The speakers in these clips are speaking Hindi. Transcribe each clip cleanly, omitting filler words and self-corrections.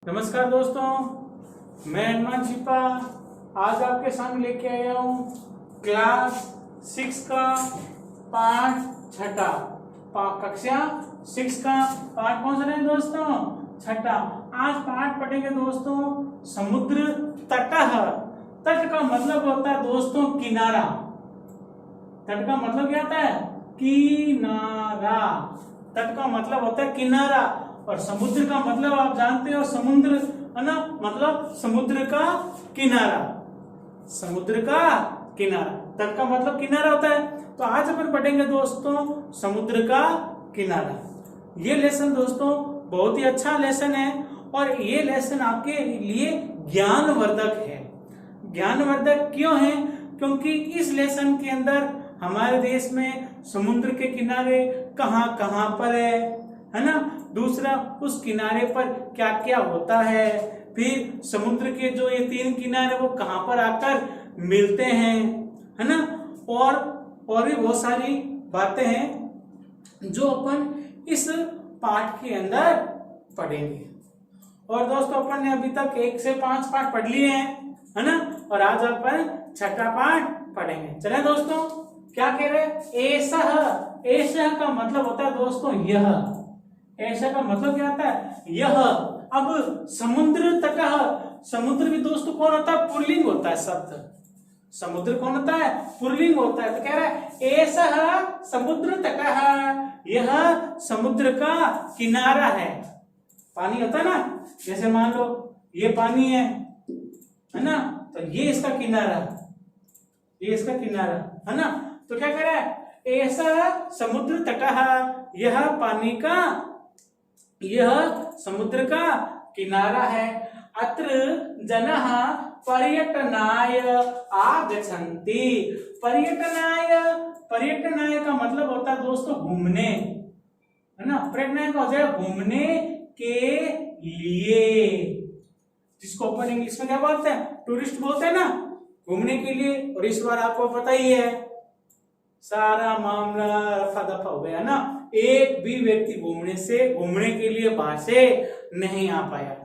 नमस्कार दोस्तों, मैं हनुमान छिपा आज आपके सामने लेके आया हूँ क्लास 6 का पाठ छठा। कक्षा 6 का पाठ कौन सा है दोस्तों? छठा। आज पाठ पढ़ेंगे दोस्तों समुद्र तटः। तट का मतलब होता है दोस्तों किनारा। तट का मतलब क्या होता है? किनारा। तट का मतलब होता है किनारा और समुद्र का मतलब आप जानते हो समुद्र है ना, मतलब समुद्र का किनारा। समुद्र का किनारा, तट का मतलब किनारा होता है। तो आज अपन पढ़ेंगे दोस्तों समुद्र का किनारा। ये लेसन दोस्तों बहुत ही अच्छा लेसन है और ये लेसन आपके लिए ज्ञानवर्धक है। ज्ञानवर्धक क्यों है? क्योंकि इस लेसन के अंदर हमारे देश में समुद्र के किनारे कहाँ कहाँ पर है ना, दूसरा उस किनारे पर क्या क्या होता है, फिर समुद्र के जो ये 3 किनारे वो कहाँ पर आकर मिलते हैं, है ना, और भी बहुत सारी बातें हैं जो अपन इस पाठ के अंदर पढ़ेंगे। और दोस्तों अपन ने अभी तक 1 से 5 पाठ पढ़ लिए हैं, है ना, और आज अपन छठा पाठ पढ़ेंगे। चले दोस्तों, क्या कह रहे हैं? ऐसा का मतलब होता है दोस्तों यह। ऐसा का मतलब क्या होता है? यह। अब समुद्र तटः, समुद्र भी दोस्तों कौन होता है? पुल्लिंग होता है शब्द। समुद्र कौन होता है? पुल्लिंग होता है। तो कह रहा है ऐसा समुद्र तटः, यह समुद्र का किनारा है। पानी होता है ना, जैसे मान लो ये पानी है ना, तो ये इसका किनारा, ये इसका किनारा है ना। तो क्या कह रहा है? ऐसा समुद्र तटः, यह पानी का, यह समुद्र का किनारा है। अत्र जनः पर्यटनाय आगच्छन्ति। पर्यटनाय का मतलब होता है दोस्तों घूमने, है ना। पर्यटनाय का हो जाएगा घूमने के लिए, जिसको अपन इंग्लिश में क्या बोलते हैं? टूरिस्ट बोलते हैं ना, घूमने के लिए। और इस बार आपको पता ही है सारा मामला रफा दफा हो गया ना, एक भी व्यक्ति घूमने के लिए बाहर से नहीं आ पाया,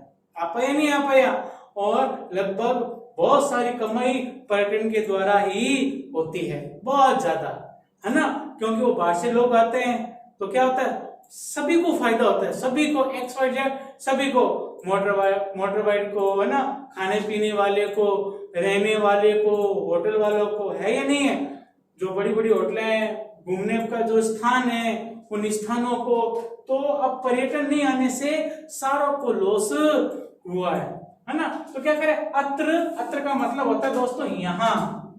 नहीं आ पाया। और लगभग बहुत सारी कमाई पर्यटन के द्वारा ही होती है, बहुत ज्यादा, है ना, क्योंकि वो बाहर से लोग आते हैं तो क्या होता है? सभी को फायदा होता है, सभी को XYZ, सभी को, मोटर बाइक को, है ना, खाने पीने वाले को, रहने वाले को, होटल वालों को, है या नहीं है? जो बड़ी बड़ी होटलें हैं, घूमने का जो स्थान है, उन स्थानों को तो अब पर्यटन नहीं आने से सारों को लॉस हुआ है ना। तो क्या करें? अत्र का मतलब होता है दोस्तों यहाँ।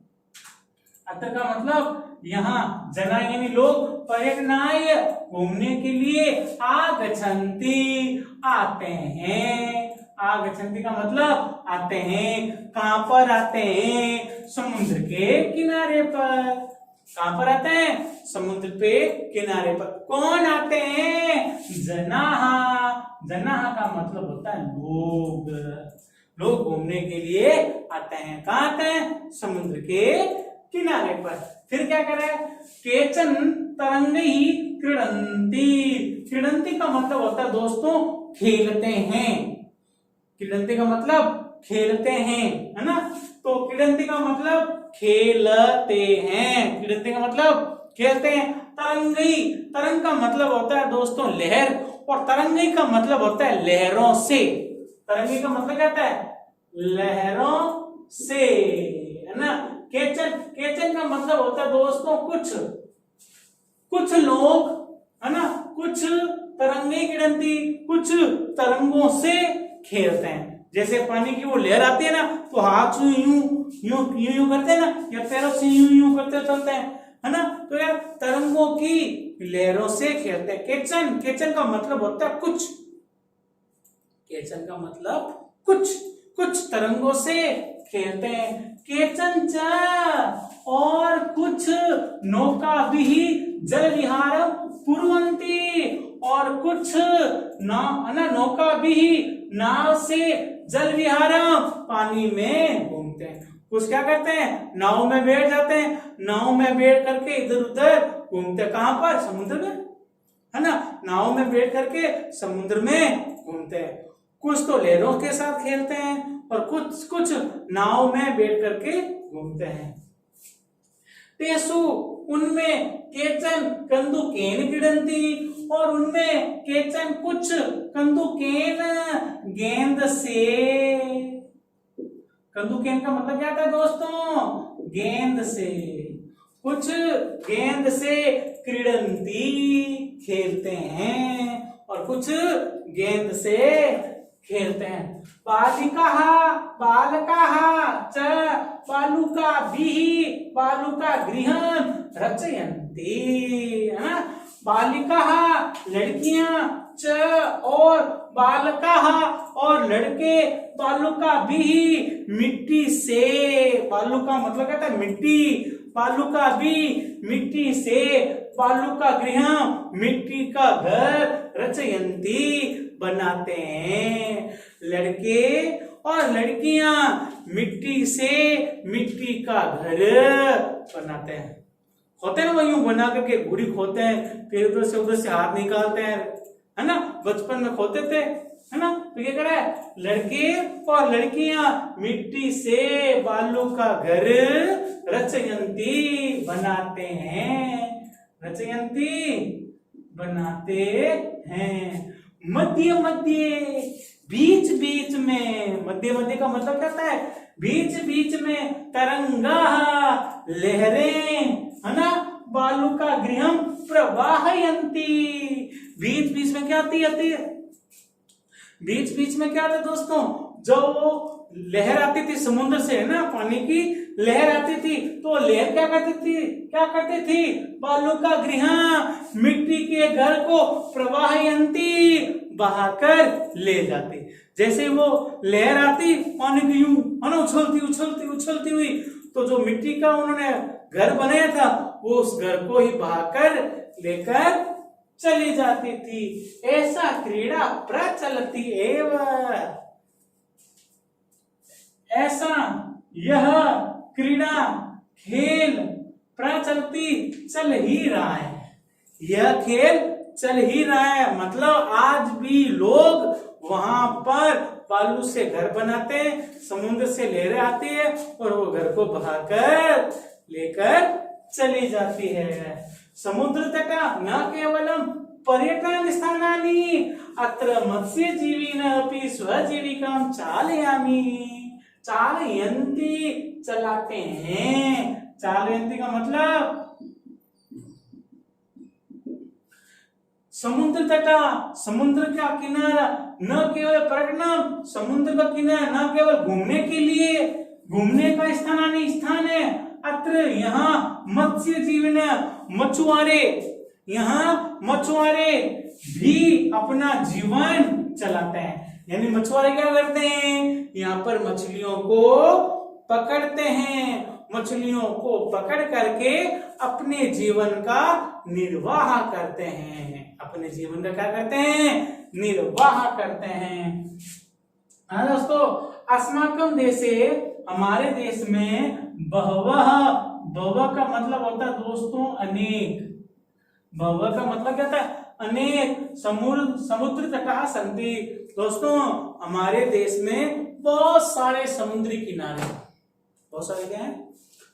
अत्र का मतलब यहाँ। जना यानी लोग, पर्यटनाय घूमने के लिए, आगच्छन्ति आते हैं। आगच्छन्ति का मतलब आते हैं। कहां पर आते हैं? समुद्र के किनारे पर। कहां पर आते हैं? समुद्र पे किनारे पर। कौन आते हैं? जनाः। जनाः का मतलब होता है लोग। लोग घूमने के लिए आते हैं। कहां आते हैं? समुद्र के किनारे पर। फिर क्या करे? केचन तरंगैः क्रीडन्ति। क्रीडन्ति का मतलब होता है दोस्तों खेलते हैं। क्रीडन्ति का मतलब खेलते हैं, है ना। तो क्रीडन्ति का मतलब खेलते हैं। क्रीडन्ति का मतलब खेलते हैं। तरंगई, तरंग का मतलब होता है दोस्तों लहर, और तरंगई का मतलब होता है लहरों से। तरंगई का मतलब क्या होता है? लहरों से, है ना। केचन, केचन का मतलब होता है दोस्तों कुछ लोग, है ना, कुछ तरंगे क्रीडन्ति, कुछ तरंगों से खेलते हैं। जैसे पानी की वो लहर आती है ना, तो हाथ से यूं यूं यूं यूं करते हैं ना, या पैरों से यूं यूं करते चलते हैं, है ना। तो यार तरंगों की लहरों से खेलते हैं। केचन, केचन का मतलब होता है कुछ। केचन का मतलब कुछ तरंगों से खेलते हैं। केचन च, और कुछ नौका भी जल विहारम कुर्वन्ति, और कुछ नौका भी नाव से जल विहारम पानी में घूमते हैं। कुछ क्या करते हैं? नाव में बैठ जाते हैं, नाव में बैठ करके इधर उधर घूमते। कहां पर? समुद्र में, है ना। नाव में बैठ करके समुद्र में घूमते हैं। कुछ तो लहरों के साथ खेलते हैं और कुछ कुछ नाव में बैठ करके घूमते हैं। तेसु उनमें केचन कंदुकेन क्रीडन्ति और उनमें केचन कुछ कंदुकेन गेंद से। कंदुकेन का मतलब क्या था दोस्तों? गेंद से। कुछ गेंद से क्रीडन्ति खेलते हैं और कुछ गेंद से खेलते हैं। बालिकाः बालकाः च बालुका गृहं रचयन्ति। बालिकाः लड़कियां च और बालकाः और लड़के बालुका भी मिट्टी से। बालुका मतलब क्या था? मिट्टी। बालुका भी मिट्टी से बालुका गृह मिट्टी का घर रचयन्ति बनाते हैं। लड़के और लड़कियां मिट्टी से मिट्टी का घर बनाते हैं। होते हैं ना, वो यूं बना करके गुड़ी खोते हैं, फिर उधर से हाथ निकालते हैं, है ना? बचपन में खोते थे, है ना? तो क्या कर रहा है? लड़के और लड़कियां मिट्टी से बालू का घर रचयन्ति बनाते हैं। रचयन्ति बनाते हैं। मध्य मध्य बीच बीच में। मध्य मध्य का मतलब क्या होता है? बीच बीच में तरंगा लहरें, है ना? बालू का गृहम प्रवाहयन्ति। बीच बीच में क्या आती है? बीच बीच में क्या आता है दोस्तों? जो लहर आती थी समुद्र से, है ना, पानी की लहर आती थी, तो लहर क्या करती थी? बालू का गृह मिट्टी के घर को प्रवाहयन्ति बहाकर ले जाती। जैसे वो लहर आती पानी की यूं, है ना, उछलती हुई, तो जो मिट्टी का उन्होंने घर बनाया था वो उस घर को ही बहाकर लेकर चली जाती थी। ऐसा क्रीड़ा प्रचलति एव। ऐसा यह क्रीड़ा खेल प्रचलती चल ही रहा है। यह खेल चल ही रहा है, मतलब आज भी लोग वहां पर बालू से घर बनाते हैं, समुद्र से लहरें आती है और वो घर को बहाकर लेकर चली जाती है। समुद्र तट न केवलम पर्यटन स्थानानि अत्र मत्स्यजीविन अपि स्वजीविकां चालयन्ति चलाते हैं। चालयन्ति का मतलब समुद्र तटा, समुद्र का किनारा, न केवल पर्यटन, समुद्र का किनारा न केवल घूमने के लिए, घूमने का स्थान है। अत्र यहाँ मत्स्य जीवन, मछुआरे, यहाँ मछुआरे भी अपना जीवन चलाते हैं। यानी मछुआरे क्या करते हैं? यहाँ पर मछलियों को पकड़ते हैं, मछलियों को पकड़ करके अपने जीवन का निर्वाह करते हैं। अपने जीवन का क्या करते हैं? निर्वाह करते हैं। दोस्तों, अस्माकं देशे, हमारे देश में बहवः का मतलब होता है दोस्तों अनेक। बहवः का मतलब क्या था? अनेक समुद्र तटः सन्ति। दोस्तों, हमारे देश में बहुत सारे समुद्री किनारे, बहुत सारे क्या है?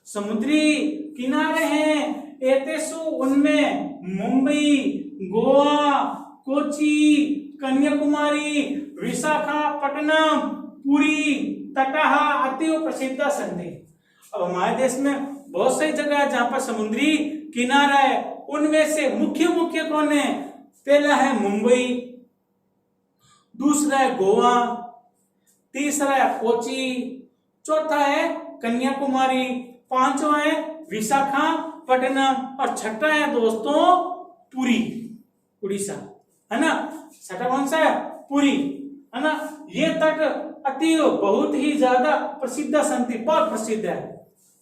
समुद्री किनारे हैं। एतेषु उनमें मुंबई, गोवा, कोची, कन्याकुमारी, विशाखापट्टनम, पुरी तटः अतीव प्रसिद्ध सन्ति। अब हमारे देश में बहुत सारी जगह है जहां पर समुद्री किनारा है। उनमें से मुख्य कौन है? पहला है मुंबई, दूसरा है गोवा, तीसरा है कोची, चौथा है कन्याकुमारी, पांचवा है विशाखापट्टनम और छठा है दोस्तों पुरी, उड़ीसा, है ना। छठा कौन सा है? पुरी, है ना। ये तट अति बहुत ही ज्यादा प्रसिद्ध संति, बहुत प्रसिद्ध है।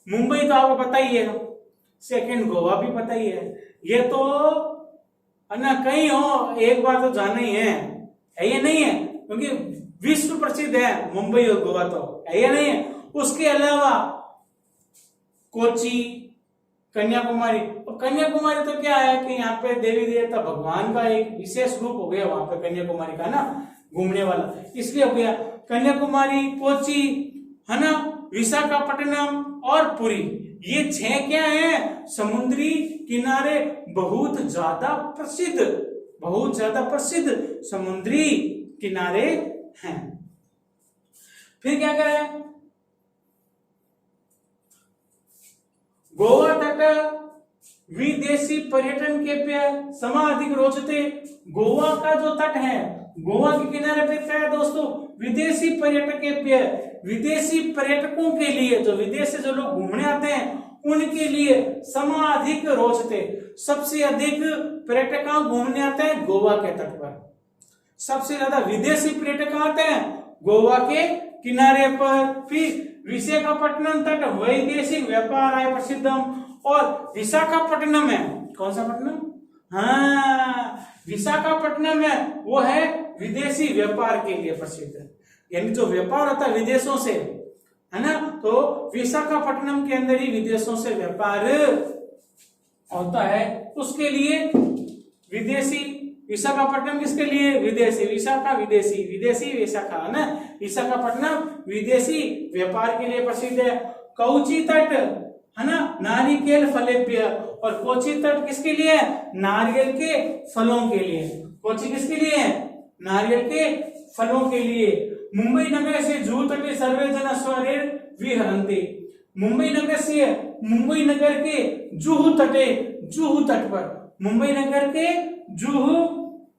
मुंबई तो आपको पता ही है, सेकंड गोवा भी पता ही है। ये तो है ना, कहीं हो एक बार तो जाना ही है ये नहीं है? क्योंकि विश्व प्रसिद्ध है मुंबई और गोवा, तो है ये नहीं है? उसके अलावा कोची, कन्याकुमारी। और कन्याकुमारी तो क्या है कि यहाँ पे देवी देवता भगवान का एक विशेष रूप हो गया वहां पे कन्याकुमारी का ना। घूमने वाला, इसलिए हो गया कन्याकुमारी, कोची, है ना, विशाखापट्टनम और पुरी। ये 6 क्या है, समुद्री किनारे बहुत ज्यादा प्रसिद्ध समुद्री किनारे हैं। फिर क्या करें, गोवा तट विदेशी पर्यटन के पे समाधिक रोचते। गोवा का जो तट है, गोवा के किनारे पे क्या है दोस्तों, विदेशी पर्यटकों के लिए, जो विदेश से जो लोग घूमने आते हैं उनके लिए समाधिक रोचते, सबसे अधिक पर्यटक घूमने आते हैं गोवा के तट पर। सबसे ज्यादा विदेशी पर्यटक आते हैं गोवा के किनारे पर। फिर विशाखापट्टनम तट वैदेशिक व्यापार आय प्रसिद्धम, और विशाखापट्टनम है, कौन सा पट्टनम, हाँ विशाखापट्टनम है, वो है विदेशी व्यापार के लिए प्रसिद्ध है, यानी जो व्यापार होता है विदेशों से, है ना, तो विशाखापट्टनम के अंदर ही विदेशों से व्यापार होता है, उसके लिए विदेशी। विशाखापट्टनम किसके लिए, विदेशी, विशाखा विदेशी, विदेशी विशाखा, है ना, विशाखापट्टनम विदेशी व्यापार के लिए प्रसिद्ध है। कोची तट, है ना, नारिकेल फलेभ्य, और कोची तट किसके लिए, नारियल के फलों के लिए। कोची किसके लिए, नारियल के फलों के लिए। मुंबई नगर से जुहू तटे सर्वे जन स्वरेर विहरन्ति। मुंबई नगर से, मुंबई नगर के जुहू तट पर, मुंबई नगर के जुहू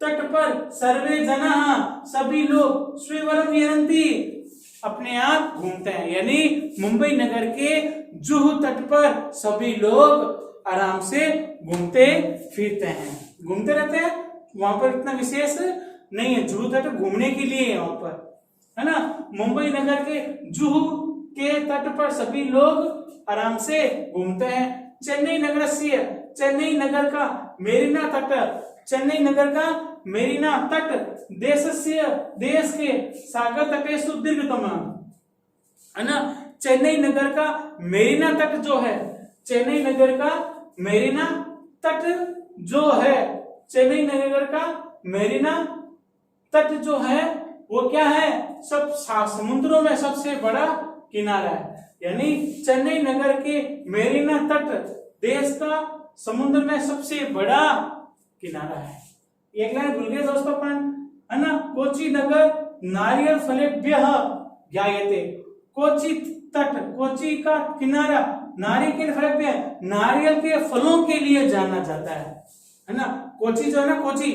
तट पर सर्वे जना, सभी लोग, स्वीवरम विहरन्ति, अपने आप घूमते हैं, यानी मुंबई नगर के जुहू तट पर सभी लोग आराम से घूमते फिरते हैं, घूमते रहते हैं। वहां पर इतना विशेष नहीं है, जुहू तट घूमने के लिए है वहां पर, है ना। मुंबई नगर के जुहू के तट पर सभी लोग आराम से घूमते हैं। चेन्नई नगर से, चेन्नई नगर का मेरीना तट, चेन्नई नगर का मेरीना तट देश के सागर तटेषु दीर्घतम, है ना। चेन्नई नगर का मेरीना तट जो है, चेन्नई नगर का मेरीना तट जो है, चेन्नई नगर का मेरीना तट जो है वो क्या है, सब समुद्रों में सबसे बड़ा किनारा है, यानी चेन्नई नगर के मेरीना तट देश का समुद्र में सबसे बड़ा किनारा है। एक लाइन भूल गए दोस्तों अपन, है ना। कोची नगर नारियल फलेभ्यः ज्ञायते। कोची तट, कोची का किनारा नारियल फलेभ्य, नारियल के फलों के लिए जाना जाता है ना। कोची जो है ना, कोची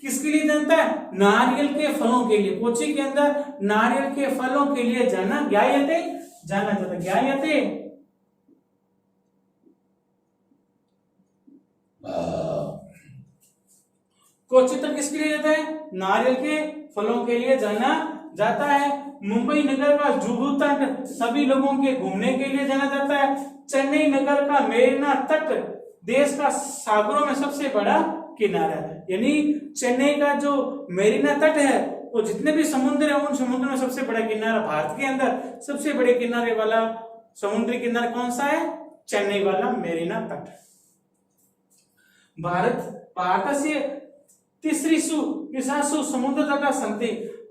किसके लिए जानता है, नारियल के फलों के लिए। कोची के अंदर नारियल के फलों के लिए जाना ज्ञायते, जाना जाता है, ज्ञायते। कोची तक किसके लिए जाता है, नारियल के फलों के लिए जाना जाता है। मुंबई नगर का जुहू तट सभी लोगों के घूमने के लिए जाना जाता है। चेन्नई नगर का मेरीना तट देश का सागरों में सबसे बड़ा किनारा है, यानी चेन्नई का जो मेरीना तट है वो जितने भी समुद्र है उन समुद्र में सबसे बड़ा किनारा, भारत के अंदर सबसे बड़े किनारे वाला समुद्री किनारा कौन सा है, चेन्नई वाला मेरीना तट। भारत से तीसरीसु समुद्र तट संति।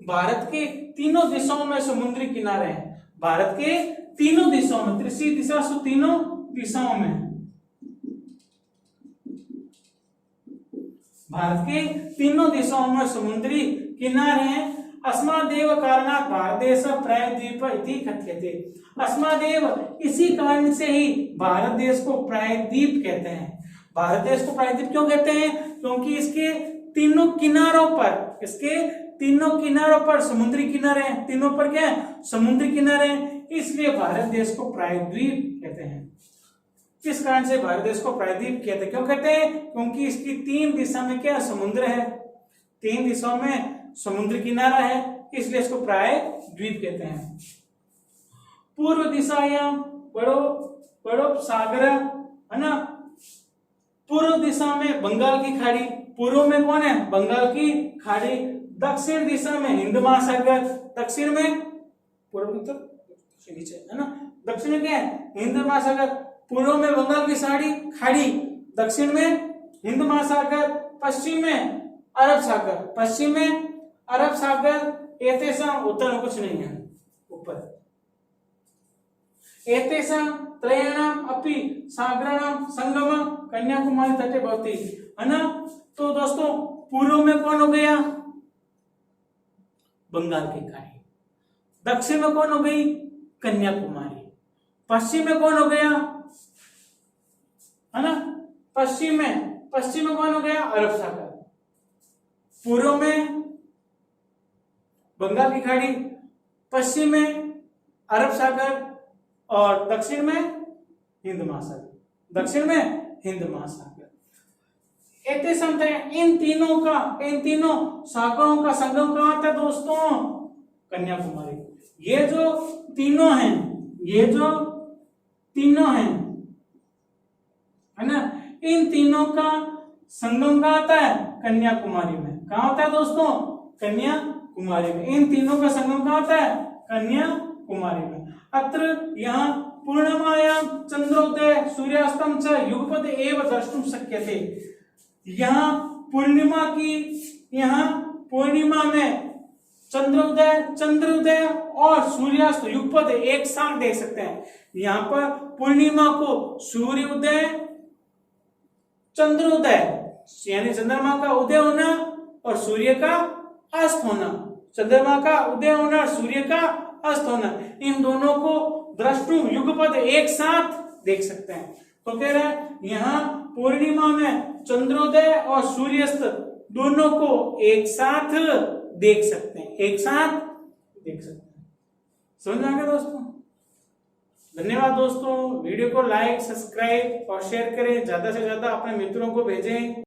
भारत के तीनों दिशाओं में समुद्री किनारे हैं, भारत के तीनों दिशाओं में, तीसरीसु तीनों दिशाओं में, भारत के तीनों दिशाओं में समुद्री किनारे हैं। अस्मादेव कारणात् भारतदेश प्रायद्वीप इति कथ्यते। अस्मादेव इसी कारण से ही भारत देश को प्रायद्वीप कहते हैं। भारत देश को प्रायद्वीप क्यों कहते हैं, क्योंकि इसके तीनों किनारों पर, इसके तीनों किनारों पर समुद्री किनारे हैं, तीनों पर क्या है, समुद्री किनारे हैं, इसलिए भारत देश को प्रायद्वीप कहते हैं। किस कारण से भारत देश को प्रायद्वीप कहते हैं, क्यों कहते हैं, क्योंकि इसकी 3 दिशा में क्या समुद्र है, 3 दिशाओं में समुद्र किनारा है, इसलिए इसको प्रायद्वीप कहते हैं। पूर्व दिशायां बड़ो सागर, है ना, पूर्व दिशा में बंगाल की खाड़ी, पूर्व में कौन है, बंगाल की खाड़ी। दक्षिण दिशा में हिंद महासागर, दक्षिण में, पूर्व में तो नीचे है ना, दक्षिण में क्या है, हिंद महासागर। पूर्व में बंगाल की खाड़ी, दक्षिण में हिंद महासागर, पश्चिम में अरब सागर, पश्चिम में अरब सागर एतेषाम उत्तर में कुछ नहीं है ऊपर। एतेषाम त्रयाणाम अपि सागराणाम संगमम कन्याकुमारी तटे भवति, है ना। तो दोस्तों पूर्व में कौन हो गया, बंगाल की खाड़ी। दक्षिण में कौन हो गई, कन्याकुमारी। पश्चिम में कौन हो गया, है ना, पश्चिम में कौन हो गया, अरब सागर। पूर्व में बंगाल की खाड़ी, पश्चिम में अरब सागर और दक्षिण में हिंद महासागर, दक्षिण में हिंद महासागर। ऐसे समझते हैं इन तीनों सागरों का संगम कहां था दोस्तों, कन्याकुमारी। ये जो तीनों हैं है ना, इन तीनों का संगम कहां होता है, कन्याकुमारी में। कहां होता है दोस्तों, कन्याकुमारी में। इन तीनों का संगम कहां होता है, कन्याकुमारी में। अत्र यहाँ पूर्णिमायां चंद्रोदय सूर्यास्तम च युगपद एव द्रष्टुम शक्यते। यहाँ पूर्णिमा में चंद्रोदय और सूर्यास्त युगपद एक साथ देख सकते हैं। यहाँ पर पूर्णिमा को सूर्योदय, चंद्रोदय यानी चंद्रमा का उदय होना और सूर्य का अस्त होना, चंद्रमा का उदय होना और सूर्य का अस्त होना, इन दोनों को द्रष्टुम युगपद एक साथ देख सकते हैं। तो कह रहा है यहाँ पूर्णिमा में चंद्रोदय और सूर्यास्त दोनों को एक साथ देख सकते हैं, एक साथ देख सकते हैं। समझ आ गया दोस्तों। धन्यवाद दोस्तों। वीडियो को लाइक, सब्सक्राइब और शेयर करें, ज्यादा से ज्यादा अपने मित्रों को भेजें।